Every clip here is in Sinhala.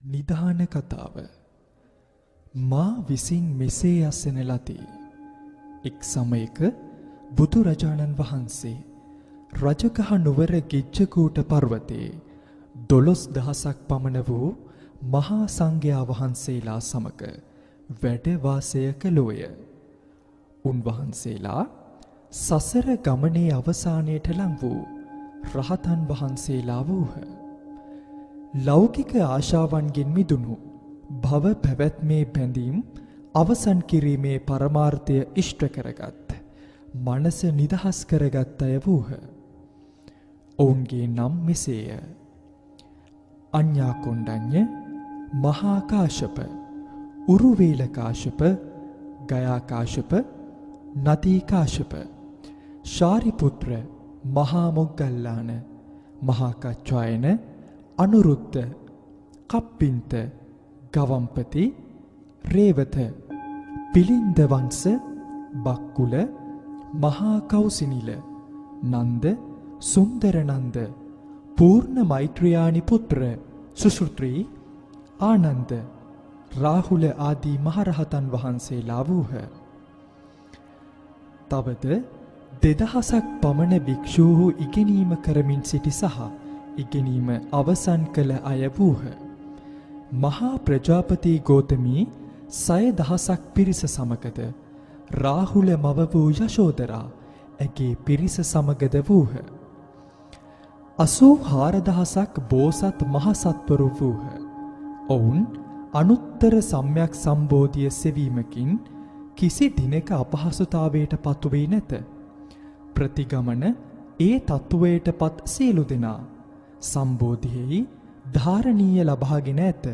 නිධාන කතාව මා විසින් මෙසේ අසන ලදී. එක් සමයක බුදුරජාණන් වහන්සේ රජගහ නුවර ගිජ්ජකූට පර්වතයේ 12000ක් පමණ වූ මහා සංඝයා වහන්සේලා සමග වැඩ වාසය කළෝය. උන්වහන්සේලා සසර ගමනේ අවසානයට ලං වූ රහතන් වහන්සේලා වූහ. ලෞකික ආශාවන්ගෙන් මිදුණු භව පැවැත්මේ බැඳීම් අවසන් කිරීමේ පරමාර්ථය ඉෂ්ට කරගත් මනස නිදහස් කරගත් අය වූහ. ඔවුන්ගේ නම් මෙසේය. අඤ්ඤා කොණ්ඩඤ්ඤ, මහා කාශ්‍යප, උරුවේල කාශ්‍යප, ගයා කාශ්‍යප, නදී කාශ්‍යප, ශාරිපුත්‍ර, මහා මොග්ගල්ලාන, මහා කච්චායන, අනුරුද්ධ, කප්පින්ත, ගවම්පති, රේවත, පිලින්ද වංශ, බක්කුල, මහා කෞසිනිල, නන්ද, සුන්දර නන්ද, පූර්ණ මෛත්‍රියානි පුත්‍ර, සුශ්‍රුත්‍රී, ආනන්ද, රාහුල ආදී මහරහතන් වහන්සේලා වූහ. තවද 2000ක් පමණ භික්ෂූහු ඉගෙනීම කරමින් සිටි සහ ඉගෙනීම අවසන් කළ අය වූහ. මහා ප්‍රජාපති ගෝතමී 6000ක් පිරිස සමගද රාහුල මව වූ යශෝදරා ඇගේ පිරිස සමගද වූහ. 84000ක් බෝසත් මහසත්වරු වූහ. ඔවුන් අනුත්තර සම්‍යක් සම්බෝධිය සෙවීමකින් කිසි දිනක අපහසුතාවයට පත් වී නැත. ප්‍රතිගමන ඒ තත්වයට පත් සියලු දෙනා සම්බෝධියෙහි ධාරණීය ලබාගෙන ඇත.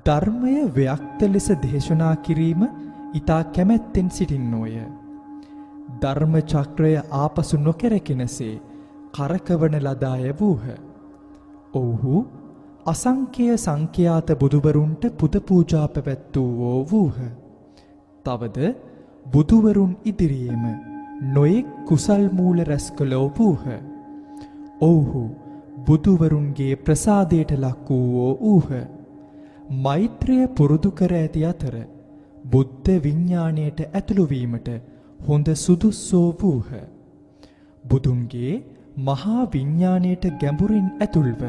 ධර්මය ව්‍යක්ත ලෙස දේශනා කිරීම ඊතා කැමැත්තෙන් සිටින්නෝය. ධර්ම චක්‍රය ආපසු නොකැරකෙනසේ කරකවන ලද අය වූහ. ඔව්හු අසංඛ්‍ය සංඛ්‍යාත බුදුවරුන්ට පුද පූජා පැවැත්වූවෝ වූහ. තවද බුදුවරුන් ඉදිරියේම නොයෙක් කුසල් මූල රැස් කළෝ වූහ. ඔව්හු බුදුවරුන්ගේ ප්‍රසාදයට ලක් වූවෝ වූහ. මෛත්‍රිය පුරුදු කර ඇති අතර බුද්ධ විඥාණයට ඇතුළු වීමට හොඳ සුදුස්සෝ වූහ. බුදුන්ගේ මහා විඥාණයට ගැඹුරින් ඇතුල්ව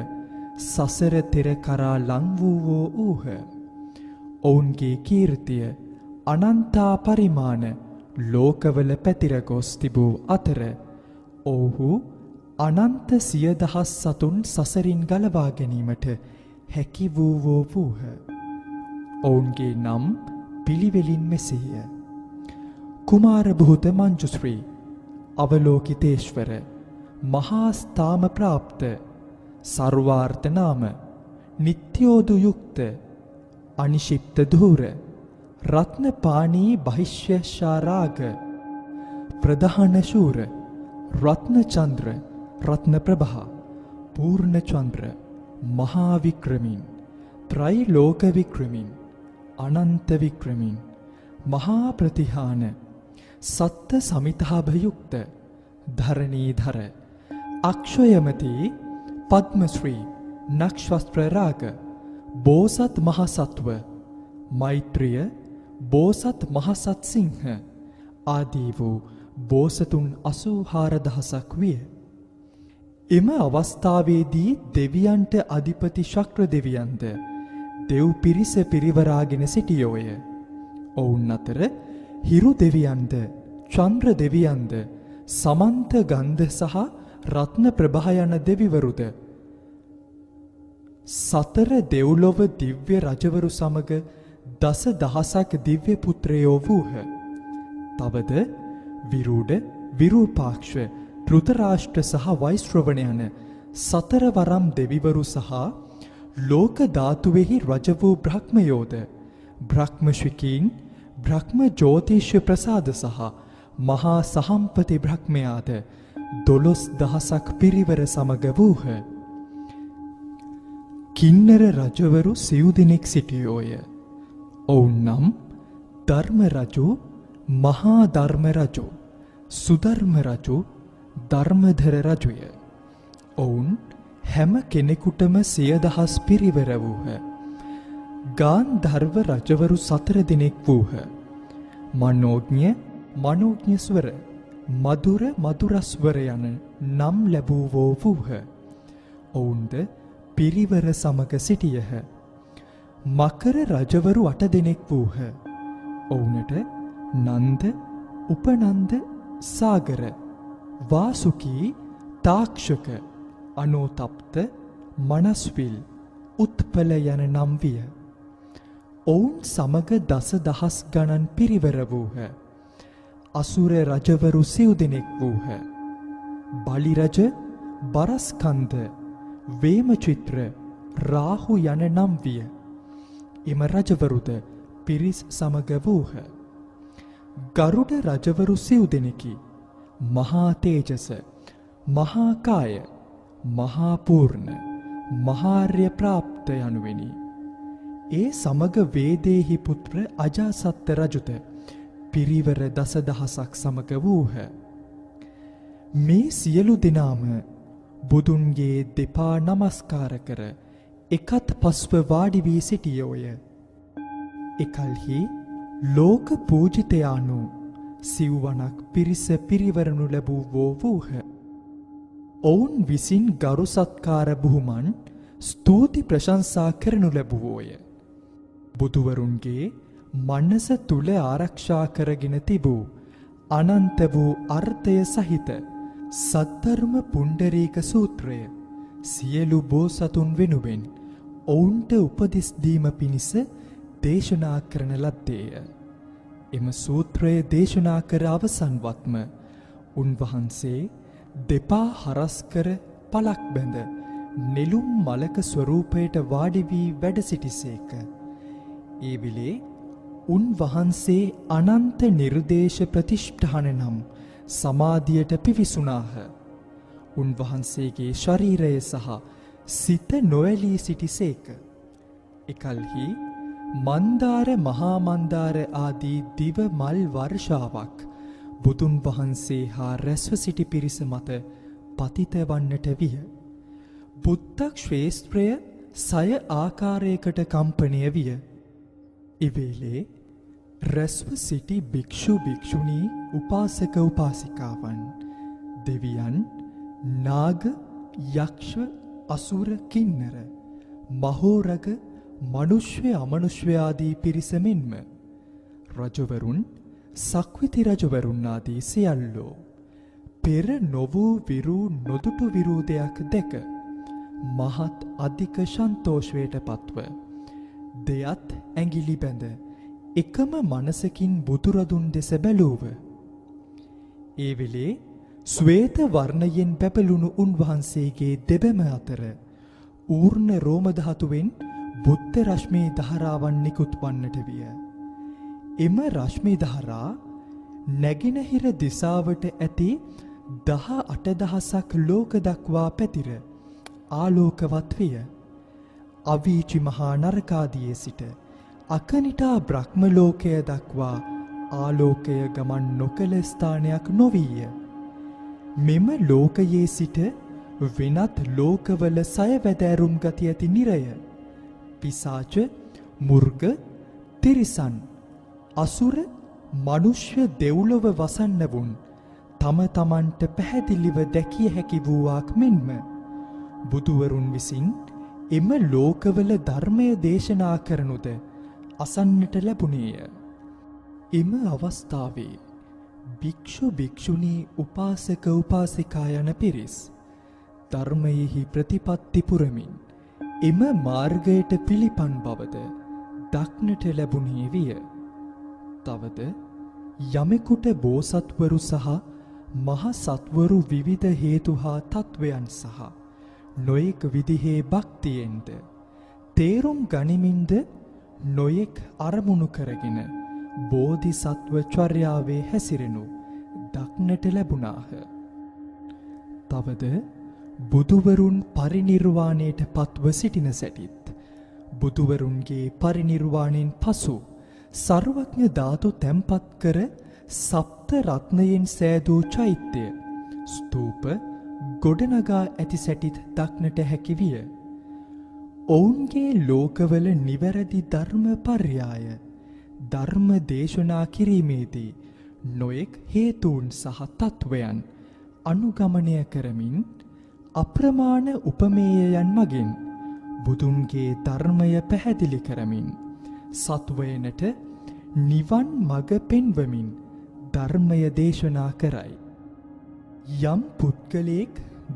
සසර තෙර කරා ලං වූවෝ වූහ. ඔවුන්ගේ කීර්තිය අනන්තා පරිමාණ ලෝකවල පැතිර ගොස් තිබූ අතර ඔවුහු අනන්ත 10000 සතුන් සසරින් ගලවා ගැනීමට හැකි වූවෝ වූහ. ඔවුන්ගේ නම් පිළිවෙලින් මෙසේය. කුමාර බුහුත මංජුශ්‍රී, අවලෝකිතේශ්වර, මහා ස්ථාම ප්‍රාප්ත, සර්වාර්ථ නාම, නිත්‍යෝදු යුක්ත, අනිශිප්ත ධූර, රත්නපාණී බහිෂ්‍යශාරාග, ප්‍රධාන ශූර, රත්නචන්ද්‍ර, රත්නප්‍රභා, පූර්ණචන්ද්‍ර, මහා වික්‍රමින්, ත්‍රිලෝක වික්‍රමින්, අනන්ත වික්‍රමින්, මහා ප්‍රතිහාන, සත්ත සමිතාභයුක්ත, ධරණීධර, අක්ෂයමති, පද්මශ්‍රී, නක්ෂත්‍ර රාග, බෝසත් මහසත්ව, මෛත්‍රිය, බෝසත් මහසත් සිංහ ආදී වූ බෝසතුන් 84000ක් විය. එම අවස්ථාවේදී දෙවියන්ට අධිපති ශක්‍ර දෙවියන්ද දෙව් පිරිස පිරිවරාගෙන සිටියෝය. ඔවුන් අතර හිරු දෙවියන්ද චන්ද්‍ර දෙවියන්ද සමන්ත ගන්ධ සහ රත්න ප්‍රභා යන දෙවිවරුද සතර දෙව්ලොව දිව්‍ය රජවරු සමග 10000ක් දිව්‍ය පුත්‍රයෝ වූහ. තවද විරූඩ, විරූපාක්ෂ, ධෘතරාෂ්ට්‍ර සහ වෛශ්‍රවණ යන සතරවරම් දෙවිවරු සහ ලෝක ධාතුවේහි රජ වූ බ්‍රහ්මයෝද බ්‍රහ්මශිකීන්, බ්‍රහ්ම ජෝතිෂ ප්‍රසාද සහ මහා සහම්පති බ්‍රහ්මයාද 12000ක් පිරිවර සමග වූහ. කින්නර රජවරු සිව් දෙනෙක් සිටියෝය. ඔවුන් නම් ධර්ම රජු, මහා ධර්ම රජු, සුධර්ම රජු, ධර්මධර රජුය. ඔවුන් හැම කෙනෙකුටම 100,000 පිරිවර වූහ. ගාන්ධර්ව රජවරු 4 දෙනෙක් වූහ. මනෝඥ, මනෝඥ ස්වර, මధుර, මధుර ස්වර යන නම් ලැබූවෝ වූහ. ඔවුන්ද පිරිවර සමග සිටියහ. මකර රජවරු 8 දෙනෙක් වූහ. ඔවුනට නන්ද, උපනන්ද, සාගර, වාසුකී, තාක්ෂක, අනෝතප්ත, මනස්විල්, උත්පල යන නම් විය. ඔවුන් සමග 10,000 ගණන් පිරිවර වූහ. අසුර රජවරු 9 දෙනෙක් වූහ. බලි රජ, බරස්කන්ධ, වේමචිත්‍ර, රාහු යන නම් විය. එම රජවරුද පිරිස් සමග වූහ. ගරුඩ රජවරු 9 දෙනෙකි. මහා තේජස, මහා කාය, මහා පූර්ණ, මහාර්ය ප්‍රාප්ත යනුවෙනි. ඒ සමග වේදේහි පුත්‍ර අජාසත්ත රජුත පිරිවර 10,000ක් සමග වූහ. මේ සියලු දෙනාම බුදුන්ගේ දෙපා නමස්කාර කර එකත් පස්ව වාඩි වී සිටියෝය. එකල්හි ලෝක පූජිතයානු සිව්වනක් පිරිස පිරිවරනු ලැබූවෝ වූහ. ඔවුන් විසින් ගරු සත්කාර බුහුමන් ස්තුති ප්‍රශංසා කරනු ලැබුවෝය. බුදුවරුන්ගේ මනස තුල ආරක්ෂා කරගෙන තිබූ අනන්ත වූ අර්ථය සහිත සද්ධර්ම පුණ්ඩරීක සූත්‍රය සියලු බෝසතුන් වෙනුවෙන් ඔවුන්ට උපදෙස් දීම පිණිස දේශනා කරන ලද්දේය. එම සූත්‍රය දේශනා කර අවසන්වත්ම උන්වහන්සේ දෙපා හරස් කර පලක් බැඳ නෙළුම් මලක ස්වරූපයට වාඩි වී වැඩ සිටිසේක. ඒ විලේ උන්වහන්සේ අනන්ත නිර්දේශ ප්‍රතිෂ්ඨාන නම් සමාධියට පිවිසුනාහ. උන්වහන්සේගේ ශරීරය සහ සිත නොඇලී සිටිසේක. එකල්හි මන්දාර, මහා මන්දාර ආදී දිව මල් වර්ෂාවක් බුදුන් වහන්සේ හා රැස්ව සිටි පිරිස මත පතිත වන්නට විය. බුද්ධ ශ්‍රේෂ්ත්‍රය සය ආකාරයකට කම්පනය විය. ඉවේලේ රැස්ව සිටි භික්ෂු භික්ෂුණී, උපාසක උපාසිකාවන්, දෙවියන්, නාග, යක්ෂ, අසුර, කින්නර, මහෝරග, මනුෂ්‍ය අමනුෂ්‍ය ආදී පිරිස මෙන්ම රජවරුන්, සක්විති රජවරුන් ආදී සියල්ලෝ පෙර නොවූ විරූ නොදුටු විරූදයක් දැක මහත් අධික සන්තෝෂයට පත්ව දෙයත් ඇඟිලි බැඳ එකම මනසකින් බුදුරදුන් දෙස බැලූව. ඒ වෙලේ ශ්වේත වර්ණයෙන් පැපළුණු උන්වහන්සේගේ දෙබැම අතර ඌර්ණ රෝම ධාතුවෙන් බුද්ධ රශ්මී ධාරාවන් නිකුත් වන්නට විය. එම රශ්මී ධාරා නැගෙනහිර දිසාවට ඇති 18,000ක් ලෝක දක්වා පැතිර ආලෝකවත් විය. අවීචි මහා නරකාදියේ සිට අකනිටා බ්‍රහ්ම ලෝකය දක්වා ආලෝකය ගමන් නොකළ ස්ථානයක් නොවීය. මෙම ලෝකයේ සිට වෙනත් ලෝකවල සයවැදෑරුම් ගති ඇති නිරය, පිසාච, මුර්ග, තිරිසන්, අසුර, මනුෂ්‍ය දෙව්ලොව වසන්නවුන් තම තමන්ට පැහැදිලිව දැකිය හැකි වූවාක් මෙන්ම බුදුවරුන් විසින් එම ලෝකවල ධර්මය දේශනා කරනුද අසන්නට ලැබුණේය. එම අවස්ථාවේ භික්ෂු භික්ෂුණී, උපාසක උපාසිකා යන පිරිස් ධර්මයෙහි ප්‍රතිපත්ති පුරමින් එම මාර්ගයට පිළිපන් බවද දක්නට ලැබුණේ විය. තවද යමෙකුට බෝසත්වරු සහ මහ සත්වරු විවිධ හේතු හා තත්වයන් සහ නොයෙක් විදිහේ භක්තියෙන්ද තේරුම් ගනිමින්ද නොයෙක් අරමුණු කරගෙන බෝධිසත්ව චර්යාවේ හැසිරෙනු දක්නට ලැබුණාහ. තවද බුදුවරුන් පරිනිර්වාණයට පත්ව සිටින සැටිත් බුදුවරුන්ගේ පරිනිර්වාණයෙන් පසු සර්වඥ ධාතු තැන්පත් කර සප්ත රත්නයෙන් සෑදූ චෛත්‍ය, ස්තූප, ගොඩනගා ඇති සැටිත් දක්නට හැකි විය. ඔවුන්ගේ ලෝකවල නිවැරදි ධර්ම පර්යාය ධර්ම දේශනා කිරීමේදී නොයෙක් හේතුන් සහ තත්වයන් අනුගමනය කරමින් අප්‍රමාණ උපමේයයන් මගින් බුදුන්ගේ ධර්මය පැහැදිලි කරමින් සත්වයනට නිවන් මඟ පෙන්වමින් ධර්මය දේශනා කරයි. යම් පුද්ගලයෙක්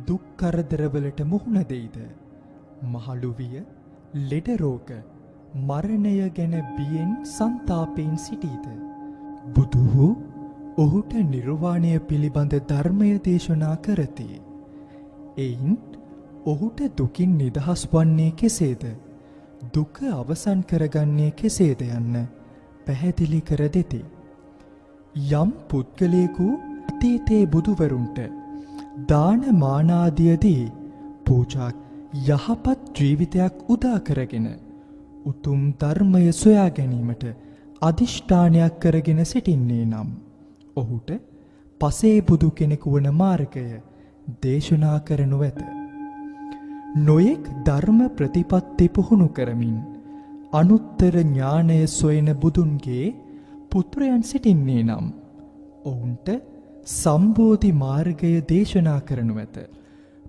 දුක් කරදරවලට මුහුණ දෙයිද, මහලු විය, ලෙඩ රෝග, මරණය ගැන බියෙන් සංතාපයෙන් සිටීද, බුදුහු ඔහුට නිර්වාණය පිළිබඳ ධර්මය දේශනා කරති. එයින් ඔහුට දුකින් නිදහස් වන්නේ කෙසේද, දුක අවසන් කරගන්නේ කෙසේද යන්න පැහැදිලි කර දෙති. යම් පුද්ගලයෙකු අතීතයේ බුදුවරුන්ට දාන මානාදියදී පූජා යහපත් ජීවිතයක් උදා කරගෙන උතුම් ධර්මය සොයා ගැනීමට අදිෂ්ඨානයක් කරගෙන සිටින්නේ නම් ඔහුට පසේ බුදු කෙනෙකු වන මාර්ගය දේශනා කරනු ඇත. නොයෙක් ධර්ම ප්‍රතිපත්ති පුහුණු කරමින් අනුත්තර ඥානය සොයන බුදුන්ගේ පුත්‍රයන් සිටින්නේ නම් ඔවුන්ට සම්බෝධි මාර්ගය දේශනා කරනු ඇත.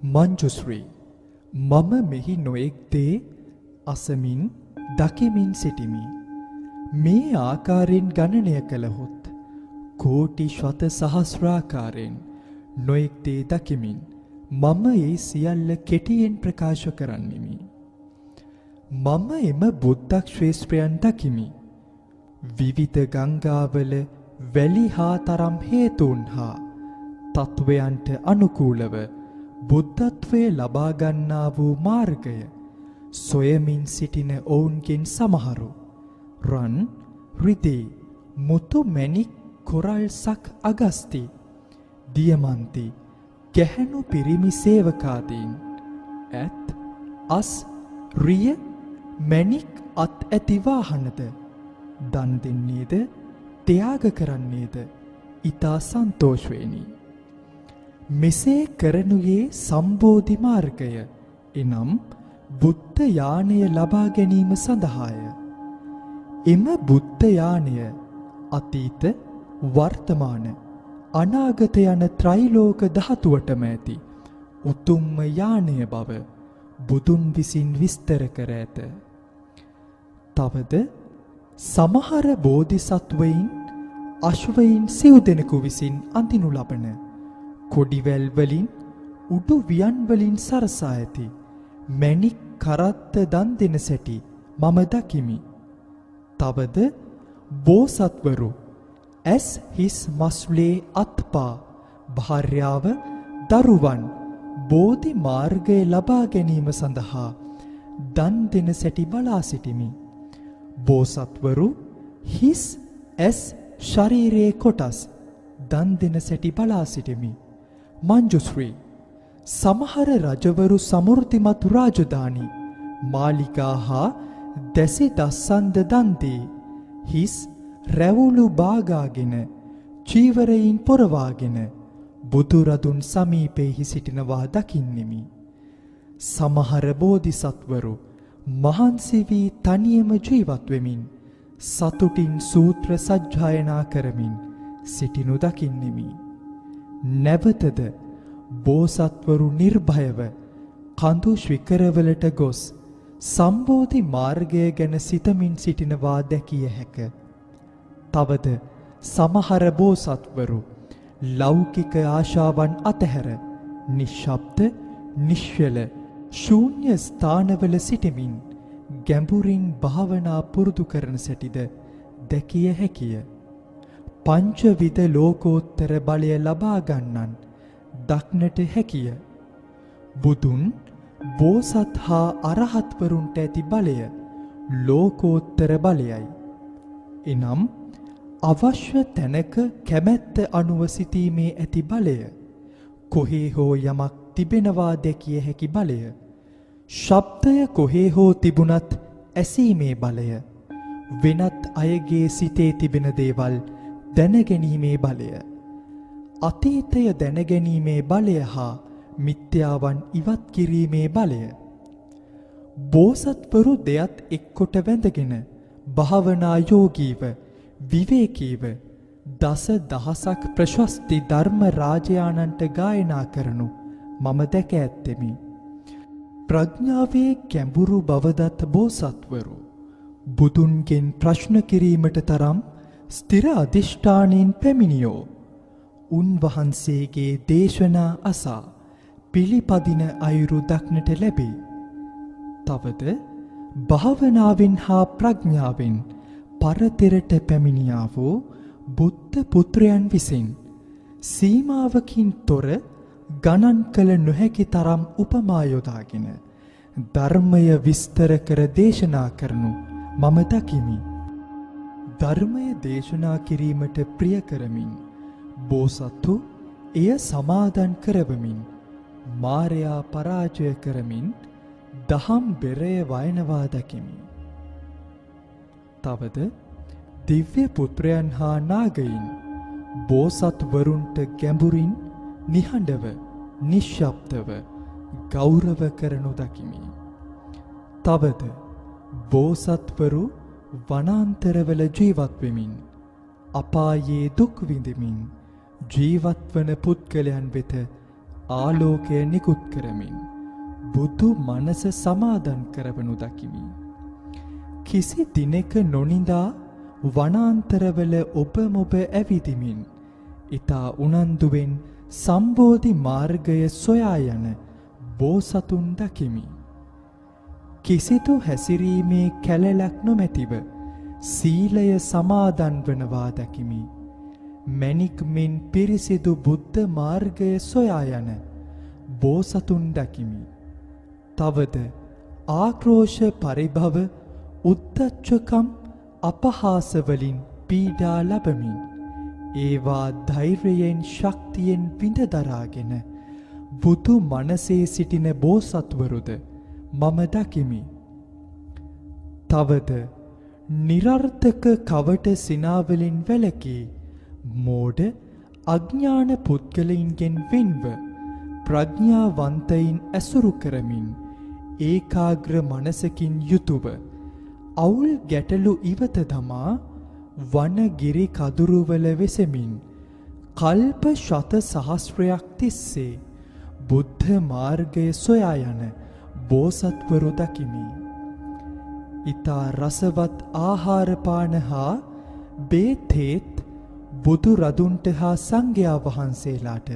මංජුශ්‍රී, මම මෙහි නොයෙක් දේ අසමින් දකිමින් සිටිමි. මේ ආකාරයෙන් ගණනය කළහොත් කෝටි ශත සහස්‍රාකාරයෙන් නොයෙක් දේ දකිමින් මම ඒ සියල්ල කෙටියෙන් ප්‍රකාශ කරන්නෙමි. මම එම බුද්ධ ශ්‍රේෂ්ඨයන් දකිමි. විවිධ ගංගාවල වැලි හා තරම් හේතුන් හා තත්වයන්ට අනුකූලව බුද්ධත්වයේ ලබා ගන්නා වූ මාර්ගය සොයමින් සිටින ඔවුන්ගෙන් සමහරු රන්, රිදී, මුතු මැණික්, කොරල් සක් අගස්ති, දියමන්ති, ගැහැණු පිරිමි සේවකාදීන්, ඇත්, අස්, රිය, මැණික් අත් ඇති වාහනද දන් දෙන්නේද, ත්‍යාග කරන්නේද ඊතා සන්තෝෂවෙනි. මෙසේ කරනුයේ සම්බෝධි මාර්ගය එනම් බුද්ධ යානය ලබා ගැනීම සඳහාය. එම බුද්ධ යානය අතීත, වර්තමාන, අනාගත යන ත්‍රිලෝක ධාතුවටම ඇති උතුම්ම යානය බව බුදුන් විසින් විස්තර කර ඇත. තවද සමහර බෝධිසත්වයින් අශ්වයින් සිව් දෙනෙකු විසින් අඳිනු ලබන කොඩිවැල් වලින් උඩු වියන් වලින් සරසා ඇති මැණික් කරත්ත දන් දෙන සැටි මම දකිමි. තවද බෝසත්වරු ඇස්, හිස්, මස්ලේ, අත්පා, භාර්යාව, දරුවන් බෝධි මාර්ගය ලබා ගැනීම සඳහා දන් දෙන සැටි බලා සිටිමි. බෝසත්වරු හිස්, ඇස්, ශරීරයේ කොටස් දන් දෙන සැටි බලා සිටිමි. මංජුශ්‍රී, සමහර රජවරු සමෘද්ධිමත් රාජධානි, මාලිගා හා දැසි දස්සන්ද දන් දී හිස් රැවුලු බාගාගෙන චීවරයින් පොරවාගෙන බුදුරදුන් සමීපෙහි සිටිනවා දකින්නෙමි. සමහර බෝධිසත්වරු මහන්සි වී තනියම ජීවත් වෙමින් සතුටින් සූත්‍ර සජ්ජායනා කරමින් සිටිනු දකින්නෙමි. නැවතද බෝසත්වරු නිර්භයව කඳු ශිඛරවලට ගොස් සම්බෝධි මාර්ගය ගැන සිතමින් සිටිනවා දැකිය හැක. තවද සමහර බෝසත්වරු ලෞකික ආශාවන් අතහැර නිශ්ශබ්ද, නිශ්චල, ශූන්‍ය ස්ථානවල සිටමින් ගැඹුරින් භාවනා පුරුදු කරන සැටිද දැකිය හැකිය. පංචවිධ ලෝකෝත්තර බලය ලබා ගන්නන් දක්නට හැකිය. බුදුන්, බෝසත් හා අරහත්වරුන්ට ඇති බලය ලෝකෝත්තර බලයයි. එනම් අවශ්‍ය තැනක කැමැත්ත අනුව සිටීමේ ඇති බලය, කොහේ හෝ යමක් තිබෙනවා දැකිය හැකි බලය, ශබ්දය කොහේ හෝ තිබුණත් ඇසීමේ බලය, වෙනත් අයගේ සිතේ තිබෙන දේවල් දැනගැනීමේ බලය, අතීතය දැනගැනීමේ බලය හා මිත්‍යාවන් ඉවත් කිරීමේ බලය. බෝසත්වරු දෙයත් එක්කොට වැඳගෙන භාවනා යෝගීව විවේකීව දස දහසක් ප්‍රශස්ති ධර්ම රාජයාණන්ට ගායනා කරනු මම දැක ඇත්තෙමි. ප්‍රඥාවේ ගැඹුරු බවදත් බෝසත්වරු බුදුන්ගෙන් ප්‍රශ්න කිරීමට තරම් ස්ථිර අධිෂ්ඨානයෙන් පැමිණියෝ උන්වහන්සේගේ දේශනා අසා පිළිපදින අයුරු දක්නට ලැබේ. තවද භාවනාවෙන් හා ප්‍රඥාවෙන් පරතරට පැමිණියා වූ බුද්ධ පුත්‍රයන් විසින් සීමාවකින් තොර ගණන් කළ නොහැකි තරම් උපමා යොදාගෙන ධර්මය විස්තර කර දේශනා කරනු මම දකිමි. ධර්මය දේශනා කිරීමට ප්‍රිය කරමින් බෝසත්තු එය සමාදන් කරවමින් මාරයා පරාජය කරමින් දහම් බෙරය වයනවා දකිමි. තවද දිව්‍ය පුත්‍රයන් හා නාගයින් බෝසත්වරුන්ට ගැඹුරින් නිහඬව නිශ්ශබ්දව ගෞරව කරනු දකිමි. තවද බෝසත්වරු වනාන්තරවල ජීවත් වෙමින් අපායේ දුක් විඳමින් ජීවත්වන පුද්ගලයන් වෙත ආලෝකය නිකුත් කරමින් බුදු මනස සමාදන් කරවනු දකිමි. කිසි දිනක නොනිදා වනාන්තරවල ඔබ මොබ ඇවිදිමින් ඊතා උනන්දුවෙන් සම්බෝධි මාර්ගය සොයා යන බෝසතුන් දකිමි. කිසිදු හැසිරීමේ කැලලක් නොමැතිව සීලය සමාදන් වනවා දකිමි. මැණික් මෙන් පිරිසිදු බුද්ධ මාර්ගය සොයා යන බෝසතුන් දකිමි. තවද ආක්‍රෝෂ පරිභව උද්දච්චකම් අපහාස වලින් පීඩා ලබමින් ඒවා ධෛර්යයෙන් ශක්තියෙන් විඳ දරාගෙන බුදු මනසේ සිටින බෝසත්වරුද මම දකිමි. තවද නිරර්ථක කවට සිනාවලින් වැළකී මෝඩ අඥාන පුද්ගලයින්ගෙන් වෙන්ව ප්‍රඥාවන්තයින් ඇසුරු කරමින් ඒකාග්‍ර මනසකින් යුතුව අවුල් ගැටලු ඉවත දමා වනගිරි කදුරුවල වෙසෙමින් කල්ප ශත සහස්‍රයක් තිස්සේ බුද්ධ මාර්ගය සොයා යන බෝසත්වරු දකිමි. ඊතා රසවත් ආහාරපාන හා බේතේත් බුදු රදුන්ට හා සංඝයා වහන්සේලාට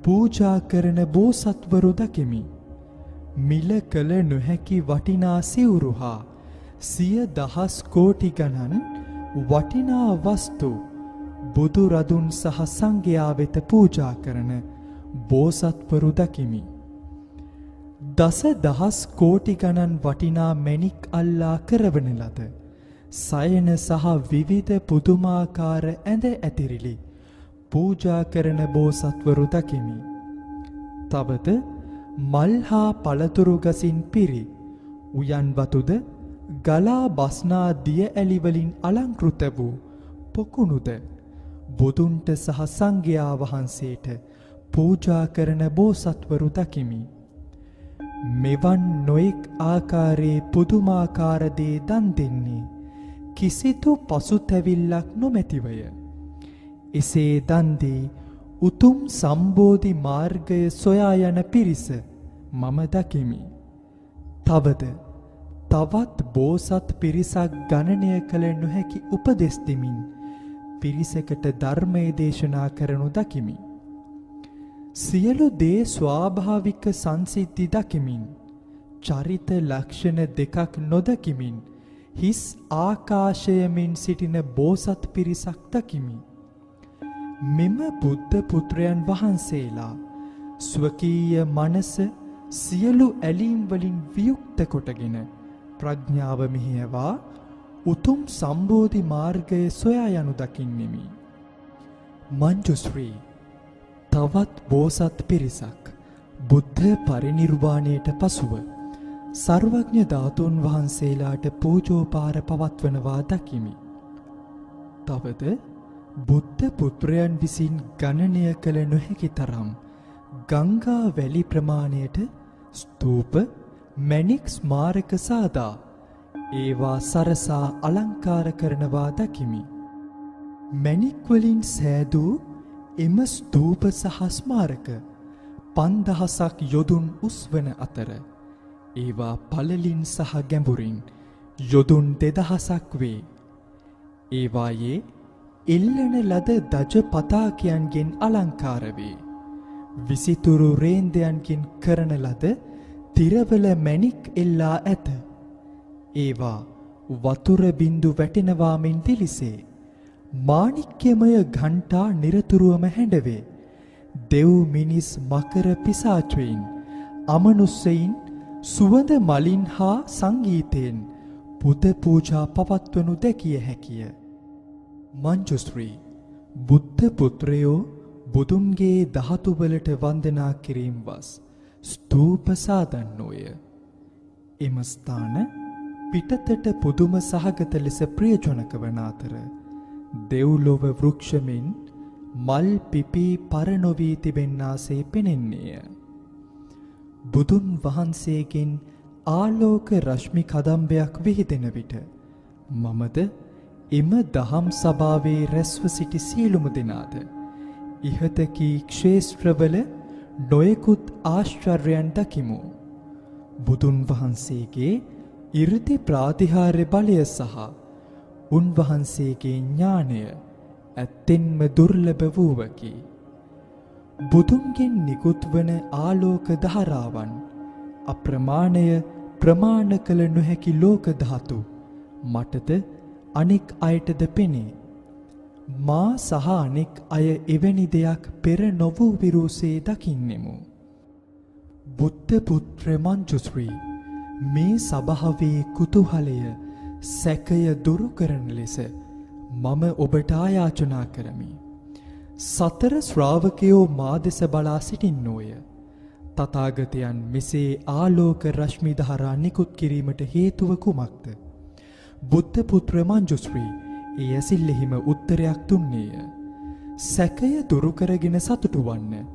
පූජා කරන බෝසත්වරු දකිමි. මිල කළ නොහැකි වටිනා සිවුරු හා 100,000 කෝටි ගණන් වටිනා වස්තු බුදු රදුන් සහ සංඝයා වෙත පූජා කරන බෝසත්වරු දකිමි. 10,000 කෝටි ගණන් වටිනා මැණික් අල්ලා කරවන ලද සයන සහ විවිධ පුදුමාකාර ඇඳ ඇතිරිලි පූජා කරන බෝසත්වරු දකිමි. තවද මල් හා පළතුරු ගසින් පිරි උයන් වතුද ගලා බස්නා දිය ඇලි වලින් අලංකෘත වූ පොකුණුද බුදුන්ට සහ සංඝයා වහන්සේට පූජා කරන බෝසත්වරු දකිමි. මෙවන් නොඑක් ආකාරයේ පුදුමාකාර දේ දන් දෙන්නේ කිසිදු පසුතැවිල්ලක් නොමැතිවය. එසේ දන් දී උතුම් සම්බෝධි මාර්ගය සොයා යන පිරිස මම දකිමි. තවද තවත් බෝසත් පිරිසක් ගණනය කළ නොහැකි උපදෙස් දෙමින් පිරිසකට ධර්මයේ දේශනා කරනු දකිමි. සියලු දේ ස්වාභාවික සංසිද්ධි දකිමින් චරිත ලක්ෂණ දෙකක් නොදකිමින් හිස් ආකාශයමින් සිටින බෝසත් පිරිසක් දකිමි. මෙම බුද්ධ පුත්‍රයන් වහන්සේලා ස්වකීය මනස සියලු ඇලීම් වලින් වියුක්ත කොටගෙන ප්‍රඥාව මෙහෙයවා උතුම් සම්බෝධි මාර්ගය සොයා යනු දකින්නෙමි. මංජුශ්‍රී තවත් බෝසත් පිරිසක් බුද්ධ පරිනිර්වාණයට පසුව සර්වඥ ධාතුන් වහන්සේලාට පූජෝපාර පවත්වනවා දකිමි. තවද බුද්ධ පුත්‍රයන් විසින් ගණනය කළ නොහැකි තරම් ගංගා වැලි ප්‍රමාණයට ස්තූප මැණික් ස්මාරක සාදා ඒවා සරසා අලංකාර කරනවා දකිමි. මැණික් වලින් සෑදූ එම ස්තූප සහ ස්මාරක 5000ක් යොදුන් උස්වන අතර ඒවා පළලින් සහ ගැඹුරින් යොදුන් 2000ක් වේ. ඒවායේ එල්ලන ලද දජ පතාකයන්ගෙන් අලංකාර වේ. විසිතුරු රේන්දයන්ගෙන් කරන ලද තිරවල මැණික් එල්ලා ඇත. ඒවා වතුර බින්දු වැටෙනවා මෙන් දිලිසේ. මාණික්‍යමය ඝණ්ටා නිරතුරුවම හැඬවේ. දෙව් මිනිස් මකර පිසාචයින් අමනුස්සයින් සුවඳ මලින් හා සංගීතයෙන් පුද පූජා පවත්වනු දැකිය හැකිය. මංජුශ්‍රී බුද්ධ පුත්‍රයෝ බුදුන්ගේ ධාතුවලට වන්දනා කිරීම වස් ස්තූප සාදන්නෝය. එම ස්ථාන පිටතට පුදුම සහගත ලෙස ප්‍රියජනක වන අතර දෙව්ලොව වෘක්ෂමින් මල් පිපී පරනොවී තිබෙන්නාසේ පෙනෙන්නේය. බුදුන් වහන්සේගෙන් ආලෝක රශ්මි කදම්බයක් විහිදෙන විට මමද එම දහම් සභාවේ රැස්ව සිටි සියලුම දෙනාද ඉහත කී ක්ෂේත්‍රවල නොයෙකුත් ආශ්චර්යයන් දකිමු. බුදුන් වහන්සේගේ 이르දි ප්‍රාතිහාර්ය බලය සහ උන්වහන්සේගේ ඥානය ඇත්තෙන්ම දුර්ලභ වූවකි. බුදුන්ගෙන් නිකුත් වන ආලෝක ධාරාවන් අප්‍රමාණය ප්‍රමාණ කළ නොහැකි ලෝක ධාතු මටද අනෙක් අයටද පෙනේ. මා සහ අනෙක් අය එවැනි දෙයක් පෙර නොවූ විරූසේ දකින්නෙමු. බුද්ධ පුත්‍ර මංජුශ්‍රී මේ සභාවේ කුතුහලය සැකය දුරු කරන ලෙස මම ඔබට ආයාචනා කරමි. සතර ශ්‍රාවකයෝ මා දෙස බලා සිටින්නෝය. තථාගතයන් මෙසේ ආලෝක රශ්මි ධාරා නිකුත් කිරීමට හේතුව කුමක්ද? බුද්ධ පුත්‍ර මංජුශ්‍රී ඒ ඇසිල්ලෙහිම උත්තරයක් දුන්නේය. සැකය දුරු කරගෙන සතුටු වන්න.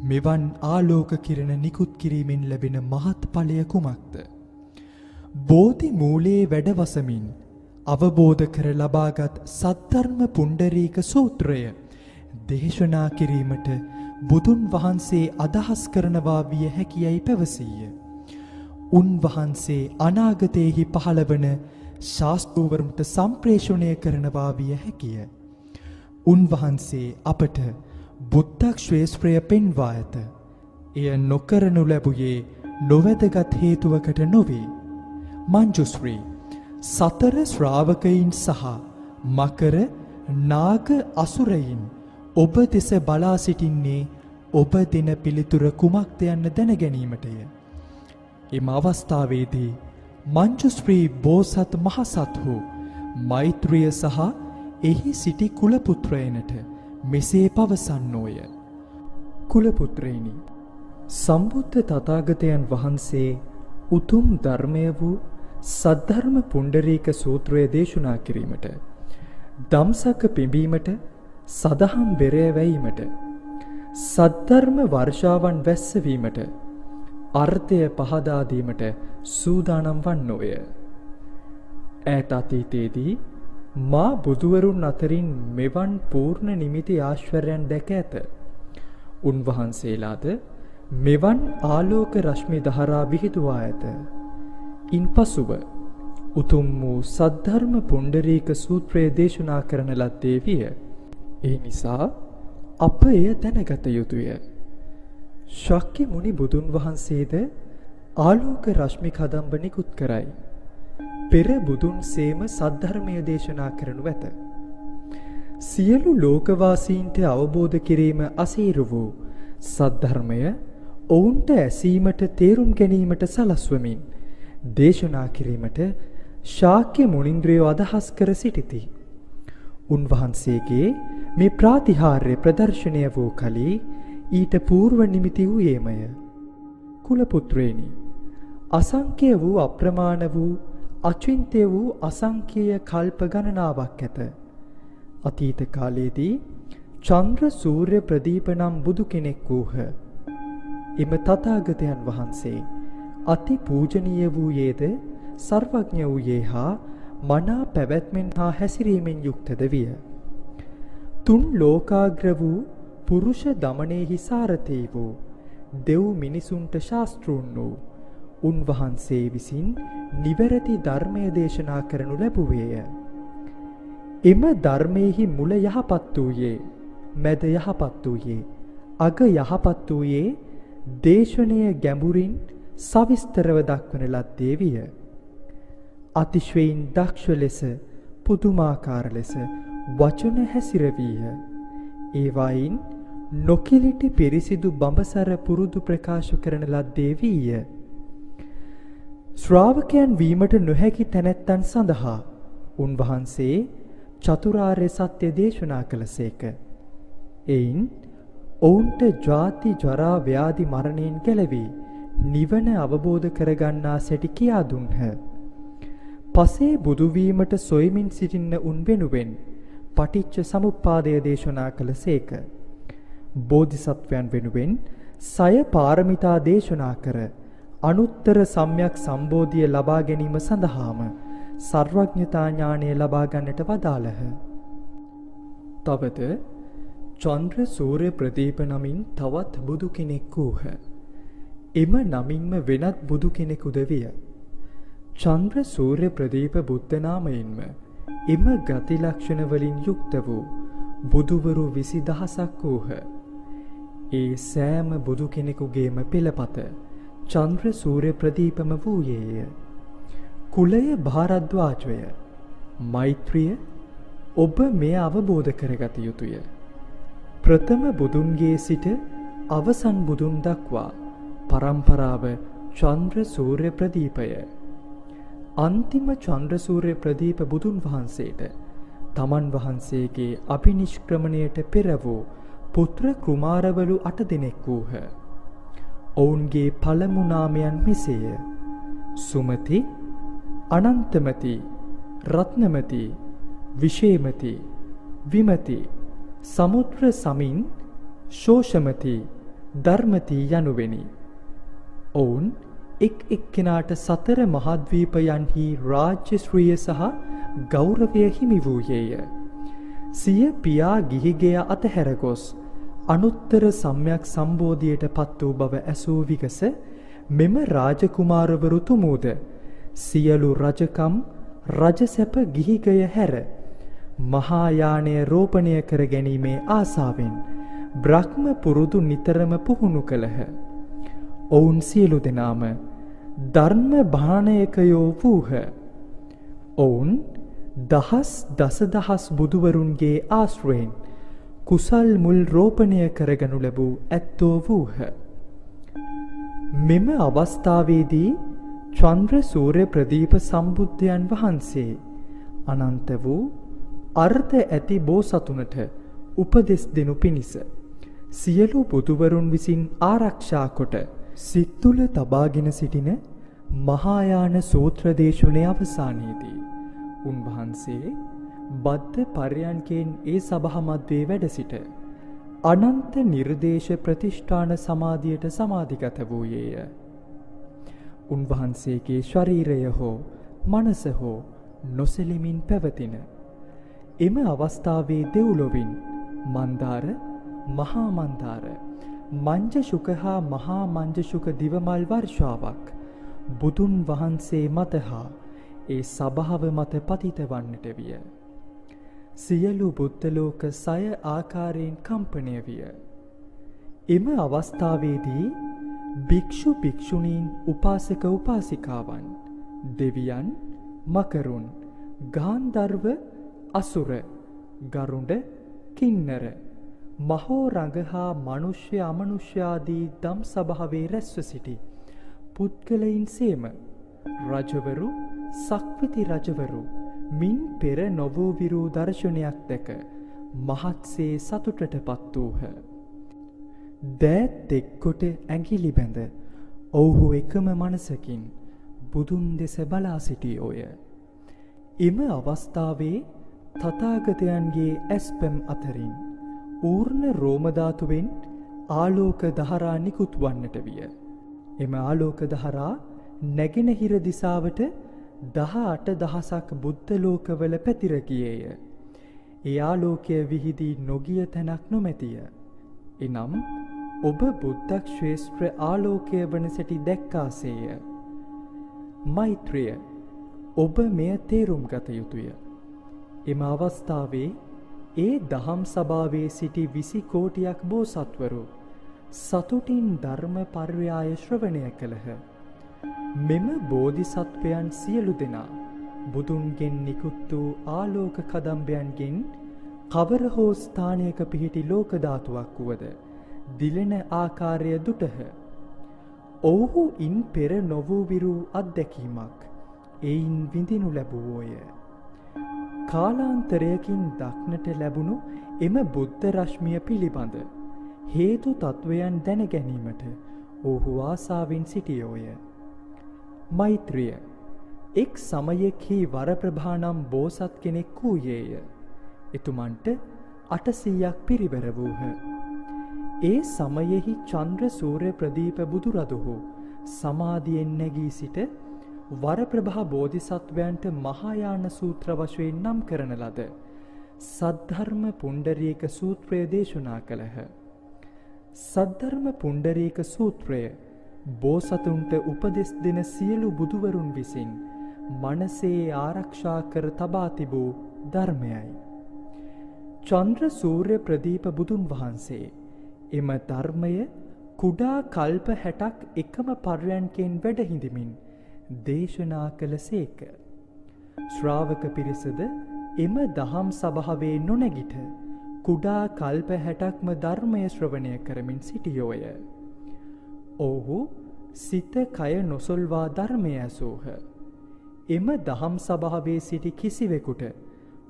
මෙවන් ආලෝක කිරණ නිකුත් කිරීමෙන් ලැබෙන මහත් ඵලය කුමක්ද? බෝධි මූලයේ වැඩවසමින් අවබෝධ කර ලබාගත් සද්ධර්ම පුණ්ඩරීක සූත්‍රය දේශනා කිරීමට බුදුන් වහන්සේ අදහස් කරනවා විය හැකියයි පැවසීය. උන්වහන්සේ අනාගතයේහි පහළවන ශාස්ත්‍රවරුන්ට සම්ප්‍රේෂණය කරනවා විය හැකිය. උන්වහන්සේ අපට බුද්ධක්ෂේත්‍රය පෙන්වා ඇත. එය නොකරනු ලැබුයේ නොවැදගත් හේතුවකට නොවේ. මංජුශ්‍රී සතර ශ්‍රාවකයින් සහ මකර නාග අසුරයින් ඔබ දෙස බලා සිටින්නේ ඔබ දෙන පිළිතුර කුමක්ද යන්න දැන ගැනීමටය. එම අවස්ථාවේදී මංජුශ්‍රී බෝසත් මහසත්හු මෛත්‍රිය සහ එහි සිටි කුලපුත්‍රයනට මෙසේ පවසන්නෝය. කුලපුත්‍රයනි, සම්බුද්ධ තථාගතයන් වහන්සේ උතුම් ධර්මය වූ සද්ධර්ම පුණ්ඩරීක සූත්‍රය දේශනා කිරීමට, දම්සක පිඹීමට, සදහම් බෙරය වැයීමට, සද්ධර්ම වර්ෂාවන් වැස්සවීමට, අර්ථය පහදා දීමට සූදානම් වන්නෝය. ඈත අතීතයේදී මා බුදුවරුන් අතරින් මෙවන් පූර්ණ නිමිති ආශ්චර්යයන් දැක ඇත. උන්වහන්සේලාද මෙවන් ආලෝක රශ්මි ධාරා විහිදුවා ඇත. ඉන්පසුව උතුම් වූ සද්ධර්ම පුණ්ඩරීක සූත්‍රය දේශනා කරන ලද්දේ විය. ඒ නිසා අප එය දැනගත යුතුය. ශක්‍ය මුනි බුදුන් වහන්සේද ආලෝක රශ්මි කදම්බ නිකුත් කරයි. පෙර බුදුන් සේම සද්ධර්මය දේශනා කරනු ඇත. සියලු ලෝකවාසීන්ට අවබෝධ කිරීම අසීරු වූ සද්ධර්මය ඔවුන්ට ඇසීමට තේරුම් ගැනීමට සලස්වමින් දේශනා කිරීමට ශාක්‍ය මුනින්ද්‍රයෝ අදහස් කර සිටිති. උන්වහන්සේගේ මේ ප්‍රාතිහාර්ය ප්‍රදර්ශනය වූ කලී ඊට పూర్ව නිමිති වූයේමය. කුලපුත්‍රයනි, අසංඛ්‍ය වූ අප්‍රමාණ වූ අචින්ත්‍ය වූ අසංඛ්‍යය කල්ප ගණනාවක් ඇත. අතීත කාලයේදී චන්ද්‍ර සූර්ය ප්‍රදීප නම් බුදු කෙනෙක් වූහ. එම තථාගතයන් වහන්සේ අති පූජනීය වූයේද සර්වඥ වූයේ හා මනා පැවැත්මෙන් හා හැසිරීමෙන් යුක්තද විය. තුන් ලෝකාග්‍ර වූ පුරුෂ දමනේහි සාරථී වූ දෙව් මිනිසුන්ට ශාස්ත්‍රූන් වූ උන්වහන්සේ විසින් නිවැරදි ධර්මය දේශනා කරනු ලැබුවේය. එම ධර්මයෙහි මුල යහපත් වූයේ, මැද යහපත් වූයේ, අග යහපත් වූයේ දේශනය ගැඹුරින් සවිස්තරව දක්වන ලද්දේ විය. අතිශයින් දක්ෂ ලෙස පුදුමාකාර ලෙස වචන හැසිරවීය. ඒවායින් නොකිලිටි පිරිසිදු බඹසර පුරුදු ප්‍රකාශ කරන ලද්දේ වීය. ශ්‍රාවකයන් වීමට නොහැකි තැනැත්තන් සඳහා උන්වහන්සේ චතුරාර්ය සත්‍ය දේශනා කළසේක. එයින් ඔවුන්ට ජාති ජරා ව්‍යාධි මරණයෙන් ගැලවී නිවන අවබෝධ කරගන්නා සැටි කියා දුන්හ. පසේ බුදුවීමට සොයමින් සිටින්න උන් වෙනුවෙන් පටිච්ච සමුප්පාදය දේශනා කළසේක. බෝධිසත්වයන් වෙනුවෙන් සය පාරමිතා දේශනා කර අනුත්තර සම්‍යක් සම්බෝධිය ලබා ගැනීම සඳහාම සර්වඥතා ඥානය ලබා ගන්නට වදාළහ. තවද චන්ද්‍ර සූර්ය ප්‍රදීප නමින් තවත් බුදු කෙනෙක් වූහ. එම නමින්ම වෙනත් බුදු කෙනෙකුද විය. චන්ද්‍ර සූර්ය ප්‍රදීප බුද්ධ නාමයෙන්ම එම ගති ලක්ෂණ වලින් යුක්ත වූ බුදුවරු 20000ක් වූහ. ඒ සෑම බුදු කෙනෙකුගේම පෙළපත චන්ද්‍ර සූර්ය ප්‍රදීපම වූයේය. කුලය භාරද්වාජය, මෛත්‍රිය ඔබ මෙය අවබෝධ කරගත යුතුය. ප්‍රථම බුදුන්ගේ සිට අවසන් බුදුන් දක්වා පරම්පරාව චන්ද්‍ර සූර්ය ප්‍රදීපය. අන්තිම චන්ද්‍ර සූර්ය ප්‍රදීප බුදුන් වහන්සේට තමන් වහන්සේගේ අභිනිෂ්ක්‍රමණයට පෙර වූ පුත්‍ර කුමාරවරු 8 දෙනෙක් වූහ. ඔවුන්ගේ පළමු නාමයන් මෙසේය: සුමති, අනන්තමති, රත්නමති, විශේමති, විමති, සමුද්‍ර සමින්, ශෝෂමති, ධර්මති යනුවෙනි. ඔවුන් එක් එක්කෙනාට 4 මහද්වීපයන්හි රාජ්‍ය ශ්‍රිය සහ ගෞරවය හිමි වූයේය. සිය පියා ගිහිගෙය අතහැර ගොස් අනුත්තර සම්‍යක් සම්බෝධියට පත් වූ බව ඇසූ විගස මෙම රාජකුමාරවරු තුමූද සියලු රජකම් රජසැප ගිහිගය හැර මහා යානය රෝපණය කර ගැනීමේ ආසාවෙන් බ්‍රහ්ම පුරුදු නිතරම පුහුණු කළහ. ඔවුන් සියලු දෙනාම ධර්ම භාණයකයෝ වූහ. ඔවුන් දසදහස් බුදුවරුන්ගේ ආශ්‍රයෙන් කුසල් මුල් රෝපණය කරගනු ලැබූ ඇත්තෝ වූහ. මෙම අවස්ථාවේදී චන්ද්‍ර සූර්ය ප්‍රදීප සම්බුද්ධයන් වහන්සේ අනන්ත වූ අර්ථ ඇති බෝසතුනට උපදෙස් දෙනු පිණිස සියලු බුදුවරුන් විසින් ආරක්ෂා කොට සිත් තුළ තබාගෙන සිටින මහායාන සූත්‍ර දේශනයේ අවසානයේදී උන්වහන්සේ බද්ධ පර්යන්කෙන් ඒ සභා මැදේ වැඩ සිට අනන්ත නිර්දේශ ප්‍රතිෂ්ඨාන සමාධියට සමාධිගත වූයේය. උන්වහන්සේගේ ශරීරය හෝ මනස හෝ නොසෙලෙමින් පැවතින එම අවස්ථාවේ දෙව්ලොවින් මන්දාර, මහා මන්දාර, මංජශුක හා මහා මංජශුක දිවමල් වර්ෂාවක් බුදුන් වහන්සේ මත හා ඒ සභාව මත පතිත වන්නට විය. සියලු බුද්ධලෝක 6 ආකාරයෙන් කම්පණය විය. එම අවස්ථාවේදී භික්ෂු භික්ෂුණීන් උපාසක උපාසිකාවන් දෙවියන් මකරුන් ගාන්ධර්ව අසුර ගරුඩ කින්නර මහෝරඟ හා මනුෂ්‍ය අමනුෂ්‍ය ආදී දම් සභාවේ රැස්ව සිටි පුද්ගලයින් සේම රජවරු සක්විති රජවරු මින් පෙර නොවූ විරූ දර්ශනයක් දැක මහත්සේ සතුටට පත් වූහ. දෑත් එක්කොට ඇඟිලි බැඳ ඔවුහු එකම මනසකින් බුදුන් දෙස බලා සිටියෝය. එම අවස්ථාවේ තථාගතයන්ගේ ඇස්පැම් අතරින් ඌර්ණ රෝම ධාතුවෙන් ආලෝක දහරා නිකුත් වන්නට විය. එම ආලෝක දහරා නැගෙනහිර දිසාවට 18,000ක් බුද්ධ ලෝකවල පැතිර ගියේය. ඒ ආලෝකය විහිදී නොගිය තැනක් නොමැතිය. එනම් ඔබ බුද්ධ ක්ෂේත්‍ර ආලෝකය වන සැටි දැක්කාසේය. මෛත්‍රිය ඔබ මෙය තේරුම් ගත යුතුය. එම අවස්ථාවේ ඒ දහම් සභාවේ සිටි 20 කෝටියක් බෝසත්වරු සතුටින් ධර්ම පර්යාය ශ්‍රවණය කළහ. මෙම බෝධිසත්වයන් සියලු දෙනා බුදුන්ගෙන් නිකුත් වූ ආලෝක කදම්බයන්ගෙන් කවර හෝ ස්ථානයක පිහිටි ලෝක ධාතුවක් වුවද දිලෙන ආකාරය දුටහ. ඔවුහු ඉන් පෙර නොවූ විරු අත්දැකීමක් එයින් විඳිනු ලැබුවෝය. කාලාන්තරයකින් දක්නට ලැබුණු එම බුද්ධ රශ්මිය පිළිබඳ හේතු තත්වයන් දැන ගැනීමට ඔහු ආසාවෙන් සිටියෝය. මෛත්‍රිය එක් සමයෙහි වරප්‍රභා නම් බෝසත් කෙනෙක් වූයේය. එතුමන්ට 800ක් පිරිවර වූහ. ඒ සමයෙහි චන්ද්‍ර සූර්ය ප්‍රදීප බුදුරදුහු සමාධියෙන් නැගී සිට වරප්‍රභා බෝධිසත්වයන්ට මහායාන සූත්‍ර වශයෙන් නම් කරන ලද සද්ධර්ම පුණ්ඩරීක සූත්‍රය දේශනා කළහ. සද්ධර්ම පුණ්ඩරීක සූත්‍රය බෝසතුන්ට උපදෙස් දෙන සියලු බුදුවරුන් විසින් මනසේ ආරක්ෂා කර තබා තිබූ ධර්මයයි. චන්ද්‍ර සූර්ය ප්‍රදීප බුදුන් වහන්සේ එම ධර්මය කුඩා කල්ප 60ක් එකම පර්යන්කෙන් වැඩහිඳමින් දේශනා කළසේක. ශ්‍රාවක පිරිසද එම දහම් සභාවේ නොනැගිට කුඩා කල්ප 60ක්ම ධර්මය ශ්‍රවණය කරමින් සිටියෝය. ඔවුහු සිත කය නොසොල්වා ධර්මය ඇසූහ. එම දහම් සභාවේ සිටි කිසිවෙකුට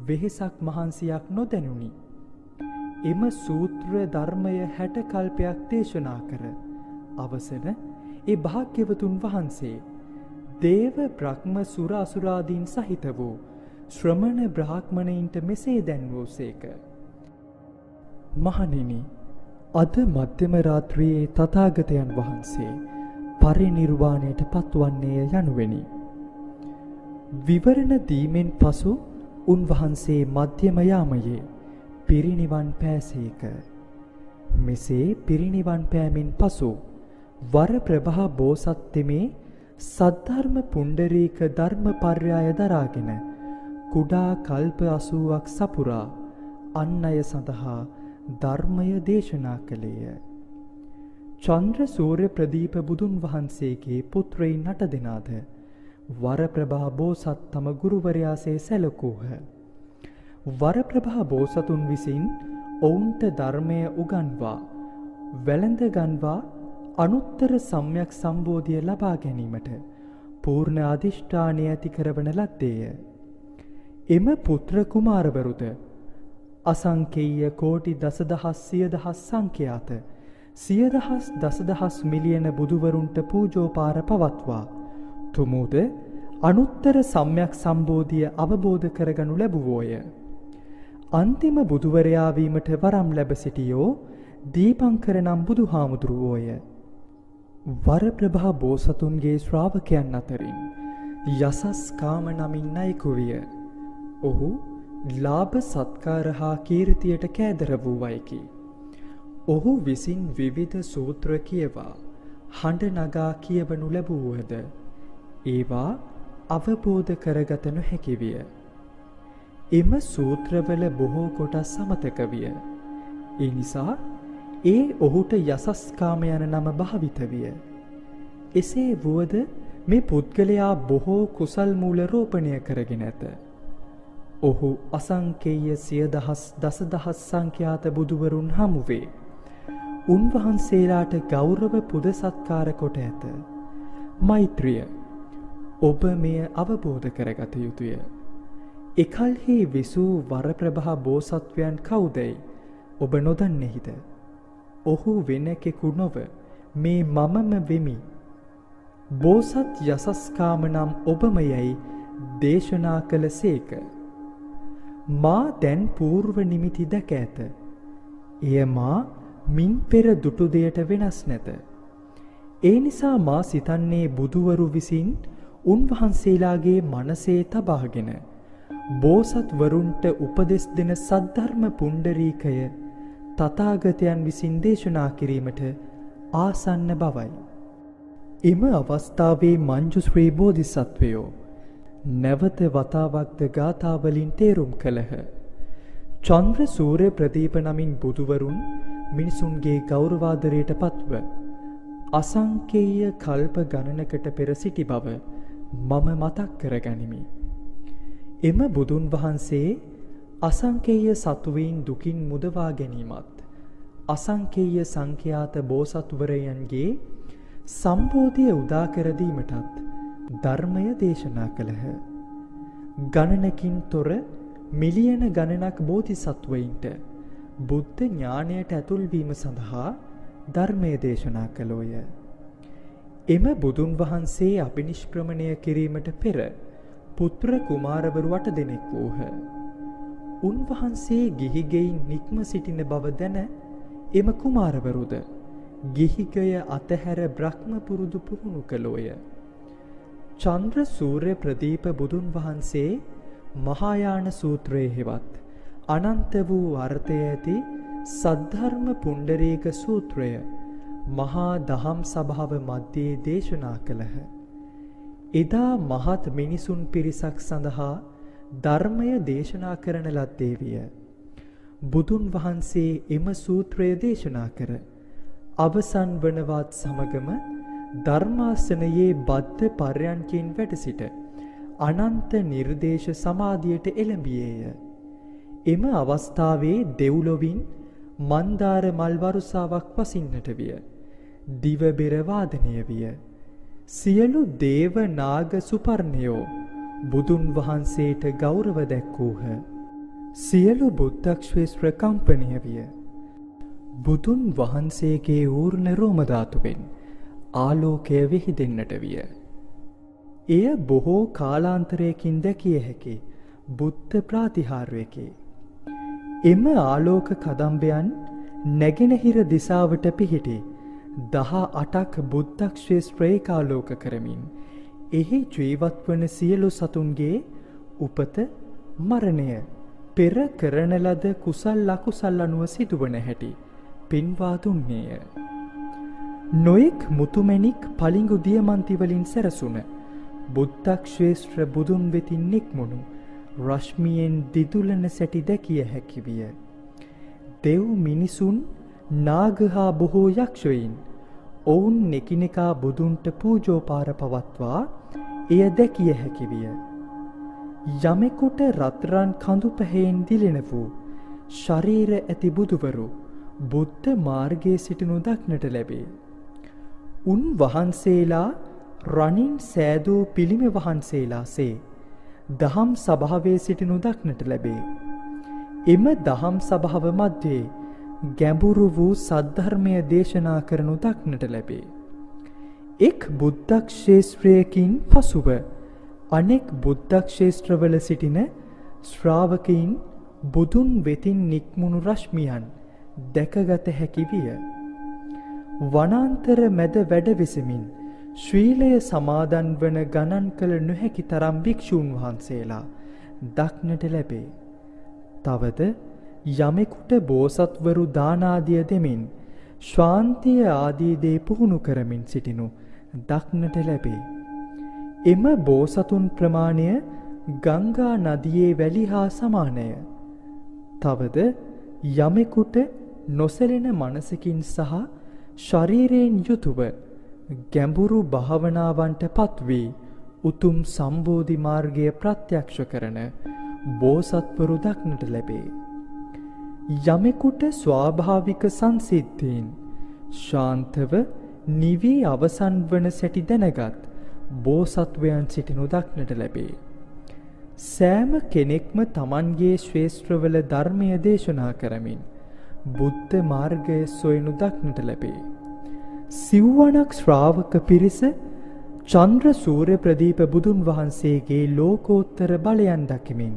වෙහෙසක් මහන්සියක් නොදැනුනි. එම සූත්‍ර ධර්මය 60 කල්පයක් දේශනා කර අවසන ඒ භාග්‍යවතුන් වහන්සේ දේව බ්‍රහ්ම සුර අසුරාදීන් සහිත වූ ශ්‍රමණ බ්‍රාහ්මණයින්ට මෙසේ දැන්වූසේක. මහණෙනි, අද මධ්‍යම රාත්‍රියේ තථාගතයන් වහන්සේ පරිනිර්වාණයට පත්වන්නේය යනුවෙනි. විවරණ දීමෙන් පසු උන්වහන්සේ මධ්‍යම යාමයේ පිරිනිවන් පෑසේක. මෙසේ පිරිනිවන් පෑමෙන් පසු වරප්‍රභා බෝසත් තෙමේ සද්ධර්ම පුණ්ඩරීක ධර්ම පර්යාය දරාගෙන කුඩා කල්ප 80ක් සපුරා අන් අය සඳහා ධර්මය දේශනා කළේය. චන්ද්‍ර සූර්ය ප්‍රදීප බුදුන් වහන්සේගේ පුත්‍රයින් 8 දෙනාද වරප්‍රභා බෝසත් තම ගුරුවරයාසේ සැලකූහ. වරප්‍රභා බෝසතුන් විසින් ඔවුන්ට ධර්මය උගන්වා වැළඳ ගන්වා අනුත්තර සම්‍යක් සම්බෝධිය ලබා ගැනීමට පූර්ණ අධිෂ්ඨානය ඇති කරවන ලද්දේය. එම පුත්‍ර කුමාරවරුද අසංකේය කෝටි දසදහස් සියදහස් සංඛ්‍යාත සියදහස් දසදහස් මිලියන බුදුවරුන්ට පූජෝපාර පවත්වා තුමුද අනුත්තර සම්‍යක් සම්බෝධිය අවබෝධ කරගනු ලැබුවෝය. අන්තිම බුදුවරයා වීමට වරම් ලැබ සිටියෝ දීපංකර නම් බුදුහාමුදුරුවෝය. වරප්‍රභා බෝසතුන්ගේ ශ්‍රාවකයන් අතරින් යසස් කාම නමින් අයෙකු විය. ඔහු ලාභ සත්කාර හා කීර්තියට කෑදර වූවයිකි. ඔහු විසින් විවිධ සූත්‍ර කියවා හඬ නගා කියවනු ලැබුවද ඒවා අවබෝධ කරගත නොහැකි විය. එම සූත්‍රවල බොහෝ කොටස් අමතක විය. ඒ නිසා ඒ ඔහුට යසස්කාම යන නම භාවිත විය. එසේ වුවද මේ පුද්ගලයා බොහෝ කුසල් මූල රෝපණය කරගෙන ඇත. ඔහු අසංකේය සියදහස් දසදහස් සංඛ්‍යාත බුදුවරුන් හමුවේ උන්වහන්සේලාට ගෞරව පුද සත්කාර කොට ඇත. මෛත්‍රිය ඔබ මෙය අවබෝධ කරගත යුතුය. එකල්හි විසූ වරප්‍රභා බෝසත්වයන් කවුදැයි ඔබ නොදන්නෙහිද? ඔහු වෙන කෙකු නොව මේ මමම වෙමි. බෝසත් යසස්කාම නම් ඔබමයයි දේශනා කළ සේක. මා දැන් පූර්ව නිමිති දැක ඇත. එය මා මින් පෙර දුටු දෙයට වෙනස් නැත. ඒ නිසා මා සිතන්නේ බුදුවරු විසින් උන්වහන්සේලාගේ මනසේ තබාගෙන බෝසත් වරුන්ට උපදෙස් දෙන සද්ධර්ම පුණ්ඩරීකය තථාගතයන් විසින් දේශනා කිරීමට ආසන්න බවයි. එම අවස්ථාවේ මංජුශ්‍රී බෝධිසත්වයෝ නැවත වතාවක්ද ගාථාවලින් තේරුම් කළහ. චන්ද්‍ර සූර්ය ප්‍රදීප නමින් බුදුවරුන් මිනිසුන්ගේ ගෞරවාදරයට පත්ව අසංකේය කල්ප ගණනකට පෙර සිටි බව මම මතක් කරගනිමි. එම බුදුන් වහන්සේ අසංකේය සතුවීන් දුකින් මුදවා ගැනීමත් අසංකේය සංඛ්‍යාත බෝසත්වරයන්ගේ සම්බෝධිය උදා කර දීමටත් ධර්මය දේශනා කළහ. ගණනකින් තොර මිලියන ගණනක් බෝධිසත්වයින්ට බුද්ධ ඥානයට ඇතුල් වීම සඳහා ධර්මය දේශනා කළෝය. එම බුදුන් වහන්සේ අභිනිෂ්ක්‍රමණය කිරීමට පෙර පුත්‍ර කුමාරවරු 8 දෙනෙක් වූහ. උන්වහන්සේ ගිහිගෙයින් නික්ම සිටින බව දැන එම කුමාරවරුද ගිහිගය අතහැර බ්‍රහ්ම පුරුදු පුහුණු කළෝය. චන්ද්‍ර සූර්ය ප්‍රදීප බුදුන් වහන්සේ මහායාන සූත්‍රයේ හෙවත් අනන්ත වූ අර්ථය ඇති සද්ධර්ම පුණ්ඩරීක සූත්‍රය මහා දහම් සභාව මධ්‍යයේ දේශනා කළහ. එදා මහත් මිනිසුන් පිරිසක් සඳහා ධර්මය දේශනා කරන ලද්දේ විය. බුදුන් වහන්සේ එම සූත්‍රය දේශනා කර අවසන් වනවත් සමගම ධර්මාසනයේ බද්ධ පර්යන්කෙන් වැඩ සිට අනන්ත නිර්දේශ සමාධියට එළඹියේය. එම අවස්ථාවේ දෙව්ලොවින් මන්දාර මල් වරුසාවක් පසින්නට විය. දිව බෙර වාදනය විය. සියලු දේව නාග සුපර්ණයෝ බුදුන් වහන්සේට ගෞරව දැක්වූහ. සියලු බුද්ධක්ෂේත්‍ර කම්පනය විය. බුදුන් වහන්සේගේ ඌර්ණ රෝම ධාතුවෙන් ආලෝකය විහිදෙන්නට විය. එය බොහෝ කාලාන්තරයකින් දැකිය හැකි බුද්ධ ප්‍රාතිහාර්යකි. එම ආලෝක කදම්බයන් නැගෙනහිර දිසාවට පිහිටි 18ක් බුද්ධක්ෂේත්‍රයේ ආලෝක කරමින් එහි ජීවත් වන සියලු සතුන්ගේ උපත මරණය පෙර කරන ලද කුසල් අකුසල් අනුව සිදුවන හැටි පින්වා දුන්නේය. නොයෙක් මුතුමැණික් පලිඟු දියමන්ති වලින් සැරසුන බුද්ධක්ෂේත්‍ර බුදුන් වෙතින් නික්මුණු රශ්මියෙන් දිදුලන සැටි දැකිය හැකි විය. දෙව් මිනිසුන් නාග හා බොහෝ යක්ෂයින් ඔවුන් එකිනෙකා බුදුන්ට පූජෝපාර පවත්වා එය දැකිය හැකි විය. යමෙකුට රත්රන් කඳු පැහැයෙන් දිලෙන වූ ශරීර ඇති බුදුවරු බුද්ධ මාර්ගයේ සිටිනු දක්නට ලැබේ. උන් වහන්සේලා රණින් සෑදූ පිළිම වහන්සේලාසේ දහම් සභාවේ සිටිනු දක්නට ලැබේ. එම දහම් සභාව මැද්දේ ගැඹුරු වූ සද්ධර්මය දේශනා කරනු දක්නට ලැබේ. එක් බුද්ධක්ෂේත්‍රයකින් පසුව අනෙක් බුද්ධක්ෂේත්‍රවල සිටින ශ්‍රාවකයින් බුදුන් වෙතින් නික්මුණු රශ්මියන් දැකගත හැකි විය. වනාන්තර මැද වැඩ වෙසමින් ශ්‍රීලය සමාදන් වන ගණන් කළ නොහැකි තරම් භික්ෂූන් වහන්සේලා දක්නට ලැබේ. තවද යමෙකුට බෝසත්වරු දානාදිය දෙමින් ශාන්තිය ආදී දේ පුහුණු කරමින් සිටිනු දක්නට ලැබේ. එම බෝසතුන් ප්‍රමාණය ගංගා නදියේ වැලි හා සමානය. තවද යමෙකුට නොසැලෙන මනසකින් සහ ශරීරයෙන් යුතුව ගැඹුරු භාවනාවන්ට පත්වී උතුම් සම්බෝධි මාර්ගය ප්‍රත්‍යක්ෂ කරන බෝසත්වරු දක්නට ලැබේ. යමෙකුට ස්වාභාවික සංසිද්ධීන් ශාන්තව නිවී අවසන් වන සැටි දැනගත් බෝසත්වයන් සිටිනු දක්නට ලැබේ. සෑම කෙනෙක්ම තමන්ගේ ශ්‍රේෂ්ඨවල ධර්මය දේශනා කරමින් බුද්ධ මාර්ගය සොයනු දක්නට ලැබේ. සිව්වනක් ශ්‍රාවක පිරිස චන්ද්‍ර සූර්ය ප්‍රදීප බුදුන් වහන්සේගේ ලෝකෝත්තර බලයන් දකිමින්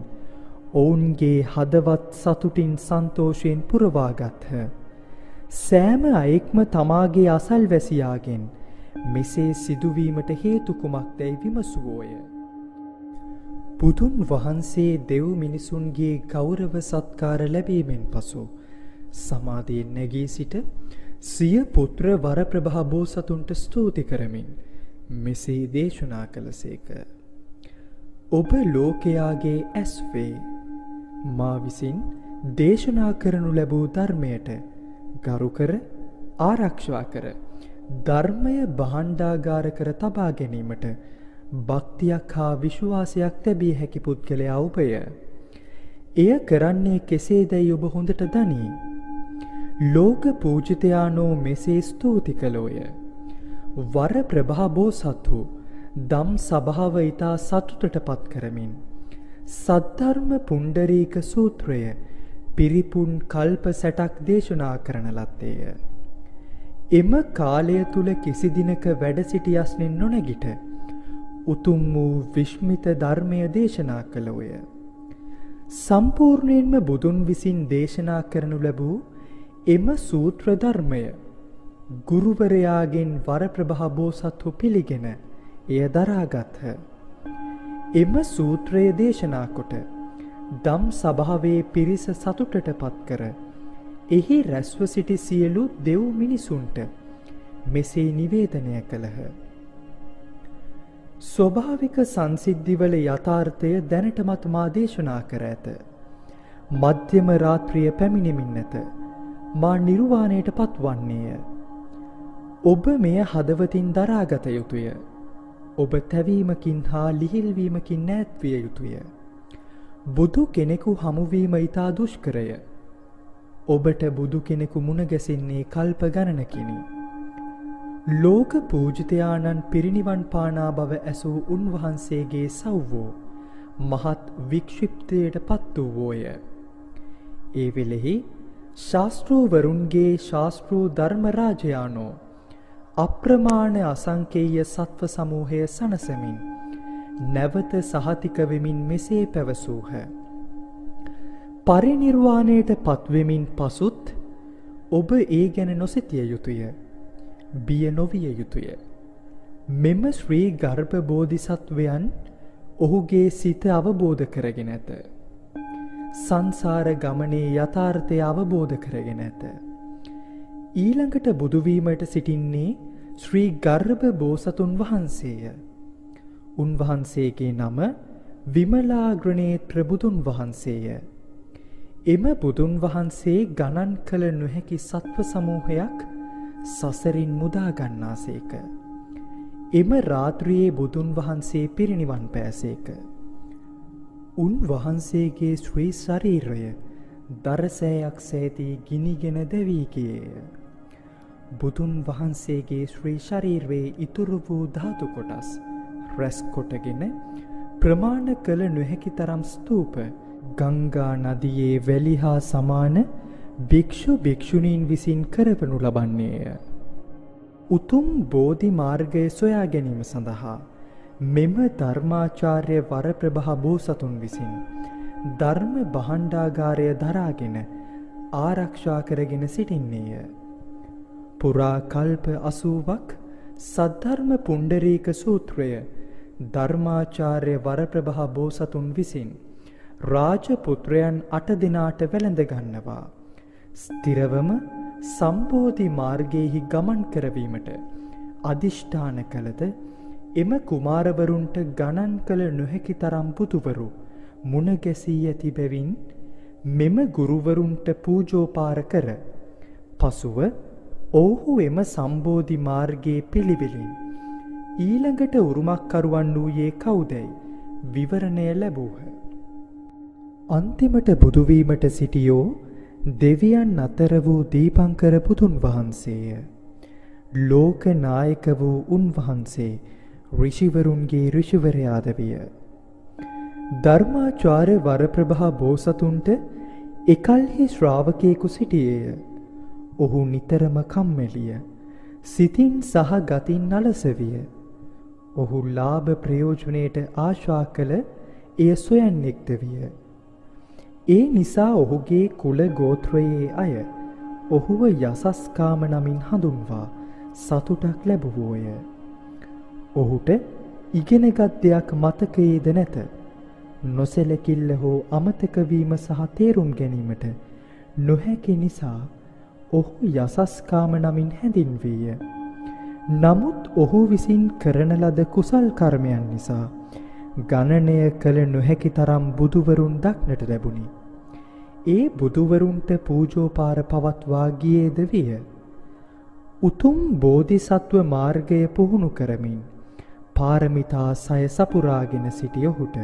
ඔවුන්ගේ හදවත් සතුටින් සන්තෝෂයෙන් පුරවාගත්හ. සෑම අයෙක්ම තමාගේ අසල්වැසියාගෙන් මෙසේ සිදුවීමට හේතු කුමක්දැයි විමසුවෝය. බුදුන් වහන්සේ දෙව් මිනිසුන්ගේ ගෞරව සත්කාර ලැබීමෙන් පසු සමාධියෙන් නැගී සිට සිය පුත්‍ර වරප්‍රභා බෝසතුන්ට ස්තුති කරමින් මෙසේ දේශනා කළසේක. ඔබ ලෝකයාගේ ඇස් වේ. මා විසින් දේශනා කරනු ලැබූ ධර්මයට ගරු කර ආරක්ෂා කර ධර්මය භාණ්ඩාගාර කර තබා ගැනීමට භක්තියක් හා විශ්වාසයක් තැබිය හැකි පුද්ගලයා ඔබය. එය කරන්නේ කෙසේදැයි ඔබ හොඳට දනී. ලෝක පූජිතයානෝ මෙසේ ස්තුති කළෝය. වර ප්‍රභා බෝසත්හු දම් සභාව ඉතා සතුටට පත් කරමින් සද්ධර්ම පුණ්ඩරීක සූත්‍රය පිරිපුන් කල්ප සැටක් දේශනා කරන ලද්දේය. එම කාලය තුල කිසි දිනක වැඩ සිටියස්නෙන් නොනැගිට උතුම් වූ විශ්මිත ධර්මය දේශනා කළෝය. සම්පූර්ණයෙන්ම බුදුන් විසින් දේශනා කරනු ලැබූ එම සූත්‍ර ධර්මය ගුරුවරයාගෙන් වරප්‍රභා බෝසත්හු පිළිගෙන එය දරාගත්හ. එම සූත්‍රය දේශනා කොට දම් සභාවේ පිරිස සතුටට පත් කර එහි රැස්ව සිටි සියලු දෙව් මිනිසුන්ට මෙසේ නිවේදනය කළහ. ස්වභාවික සංසිද්ධිවල යථාර්ථය දැනටමත් මා දේශනා කර ඇත. මධ්‍යම රාත්‍රිය පැමිණෙමින් නැත. මා නිර්වාණයට පත්වන්නේය. ඔබ මෙය හදවතින් දරාගත යුතුය. ඔබ තැවීමකින් හා ලිහිල්වීමකින් ඈත්විය යුතුය. බුදු කෙනෙකු හමුවීම ඉතා දුෂ්කරය. ඔබට බුදු කෙනෙකු මුණගැසෙන්නේ කල්ප ගණනකිනි. ලෝක පූජිතයාණන් පිරිනිවන් පානා බව ඇසූ උන්වහන්සේගේ සව්වෝ මහත් වික්ෂිප්තයට පත් වූවෝය. ඒ වෙලෙහි ශාස්තෘවරුන්ගේ ශාස්තෘ ධර්මරාජයානෝ අප්‍රමාණ අසංකේය සත්ව සමූහය සනසමින් නැවත සහතික වෙමින් මෙසේ පැවසූහ. පරිනිර්වාණයට පත්වෙමින් පසුත් ඔබ ඒ ගැන නොසිතිය යුතුය. බිය නොවිය යුතුය. මෙම ශ්‍රී ගර්භ බෝධිසත්වයන් ඔහුගේ සිත අවබෝධ කරගෙන ඇත. සංසාර ගමනේ යථාර්ථය අවබෝධ කරගෙන ඇත. ඊළඟට බුදුවීමට සිටින්නේ ශ්‍රී ගර්භ බෝසතුන් වහන්සේය. උන්වහන්සේගේ නම විමලාග්‍රනේත්‍ර බුදුන් වහන්සේය. එම බුදුන් වහන්සේ ගණන් කළ නොහැකි සත්ව සමූහයක් සසරින් මුදා ගන්නාසේක. එම රාත්‍රියේ බුදුන් වහන්සේ පිරිනිවන් පෑසේක. උන්වහන්සේගේ ශ්‍රී ශරීරය දරසෑයක් සෑදී ගිනිගෙන දැවී ගියේය. බුදුන් වහන්සේගේ ශ්‍රී ශරීරයේ ඉතුරු වූ ධාතු කොටස් රැස් කොටගෙන ප්‍රමාණ කළ නොහැකි තරම් ස්තූප ගංගා නදියේ වැලි හා සමාන භික්ෂු භික්ෂුණීන් විසින් කරවනු ලබන්නේය. උතුම් බෝධි මාර්ගය සොයා ගැනීම සඳහා මෙම ධර්මාචාර්ය වරප්‍රභා බෝසතුන් විසින් ධර්ම භාණ්ඩාගාරය දරාගෙන ආරක්ෂා කරගෙන සිටින්නේය. පුරා කල්ප 80ක් සද්ධර්ම පුණ්ඩරීක සූත්‍රය ධර්මාචාර්ය වරප්‍රභා බෝසතුන් විසින් රාජපුත්‍රයන් 8 දෙනාට වැළඳ ගන්නවා. ස්ථිරවම සම්බෝධි මාර්ගයේහි ගමන් කරවීමට අදිෂ්ඨාන කළද එම කුමාරවරුන්ට ගණන් කළ නොහැකි තරම් පුතුවරු මුණ ගැසී ඇති බැවින් මෙම ගුරුවරුන්ට පූජෝපාර කර පසුව ඔවුහු එම සම්බෝධි මාර්ගයේ පිළිවෙලින් ඊළඟට උරුමකරුවන් වූයේ කවුදැයි විවරණය ලැබූහ. අන්තිමට බුදුවීමට සිටියෝ දෙවියන් අතර වූ දීපංකර බුදුන් වහන්සේය. ලෝක නායක වූ උන්වහන්සේ ඍෂිවරුන්ගේ ඍෂිවරයාද විය. ධර්මාචාර්ය වරප්‍රභා බෝසතුන්ට එකල්හි ශ්‍රාවකයෙකු සිටියේය. ඔහු නිතරම කම්මැලිය, සිතින් සහ ගතින් අලස විය. ඔහු ලාභ ප්‍රයෝජනයට ආශා කළ එය සොයන්නෙක්ද විය. ඒ නිසා ඔහුගේ කුල ගෝත්‍රයේ අය ඔහුව යසස්කාම නමින් හඳුන්වා සතුටක් ලැබුවෝය. ඔහුට ඉගෙනගත් දෙයක් මතකයේද නැත. නොසැලකිල්ල හෝ අමතක වීම සහ තේරුම් ගැනීමට නොහැකි නිසා ඔහු යසස්කාම නමින් හැඳින්වීය. නමුත් ඔහු විසින් කරන ලද කුසල් කර්මයන් නිසා ගණනය කළ නොහැකි තරම් බුදුවරුන් දක්නට ලැබුණි. ඒ බුදුවරුන්ට පූජෝපාර පවත්වා ගියේද විය. උතුම් බෝධිසත්ව මාර්ගය පුහුණු කරමින් පාරමිතා සය සපුරාගෙන සිටි ඔහුට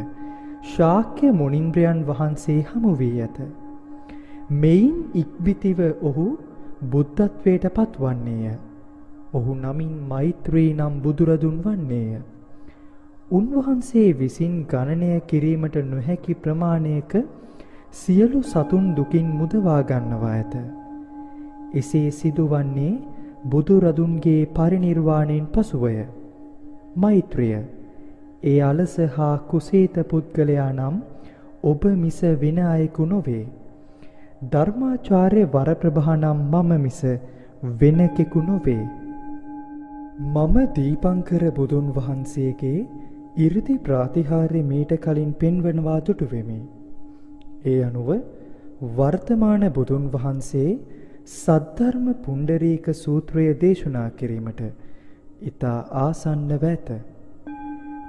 ශාක්‍ය මුනින්ද්‍රයන් වහන්සේ හමු වී ඇත. මෙයින් ඉක්බිතිව ඔහු බුද්ධත්වයට පත්වන්නේය. ඔහු නමින් මෛත්‍රී නම් බුදුරදුන් වන්නේය. උන්වහන්සේ විසින් ගණනය කිරීමට නොහැකි ප්‍රමාණයක සියලු සතුන් දුකින් මුදවා ගන්නවා ඇත. එසේ සිදුවන්නේ බුදුරදුන්ගේ පරිනිර්වාණයෙන් පසුවය. මෛත්‍රිය ඒ අලස හා කුසීත පුද්ගලයා නම් ඔබ මිස වෙන අයෙකු නොවේ. ධර්මාචාර්ය වරප්‍රභා නම් මම මිස වෙන කෙකු නොවේ. මම දීපංකර බුදුන් වහන්සේගේ 이르දි ප්‍රාතිහාර්ය මීට කලින් පෙන්වනවා දුටු වෙමි. ඒ අනුව වර්තමාන බුදුන් වහන්සේ සද්ධර්ම පුණ්ඩරීක සූත්‍රය දේශනා කිරීමට ඉතා ආසන්නව ඇත.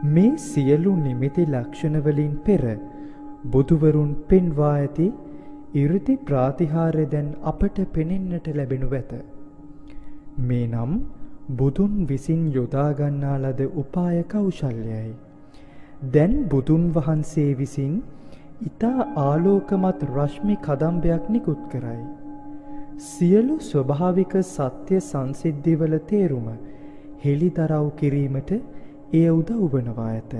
මේ සියලු නිමිති ලක්ෂණ වලින් පෙර බුදුවරුන් පෙන්වා ඇති 이르දි ප්‍රාතිහාර්ය දැන් අපට පෙනෙන්නට ලැබෙනු ඇත. මේ නම් බුදුන් විසින් යොදා ගන්නා ලද උපාය කෞශල්‍යයි. දැන් බුදුන් වහන්සේ විසින් ඊතා ආලෝකමත් රශ්මි කදම්බයක් නිකුත් කරයි. සියලු ස්වභාවික සත්‍ය සංසිද්ධිවල තේරුම හෙළිදරව් කිරීමට එය උදව් වනවා ඇත.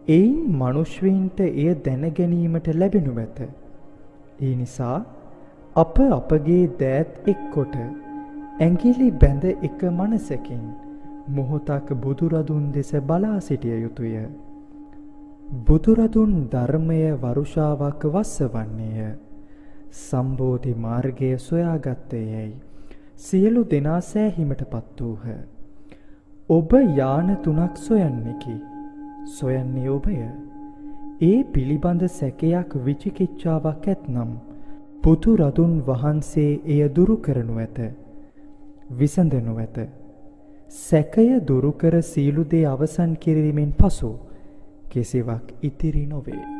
එයින් මනුෂ්‍යයින්ට එය දැන ගැනීමට ලැබෙනු ඇත. ඒ නිසා අප අපගේ දෑත් එක්කොට ඇඟිලි බැඳ එක මනසකින් මොහොතක් බුදුරදුන් දෙස බලා සිටිය යුතුය. බුදුරදුන් ධර්මය වරුෂාවක් වස්සවන්නේය. සම්බෝධි මාර්ගය සොයාගත්තේයයි සියලු දෙනා සෑහීමටපත් වූහ. ඔබ යාන 3ක් සොයන්නේකි. සොයන්නේ ඔබය. ඒ පිළිබඳ සැකයක් විචිකිච්ඡාවක් ඇතනම් බුදුරදුන් වහන්සේ එය දුරු කරනු ඇත. විසඳනු ඇත. සැකය දුරු කර සීලු දේ අවසන් කිරීමෙන් පසු කිසිවක් ඉතිරි නොවේ.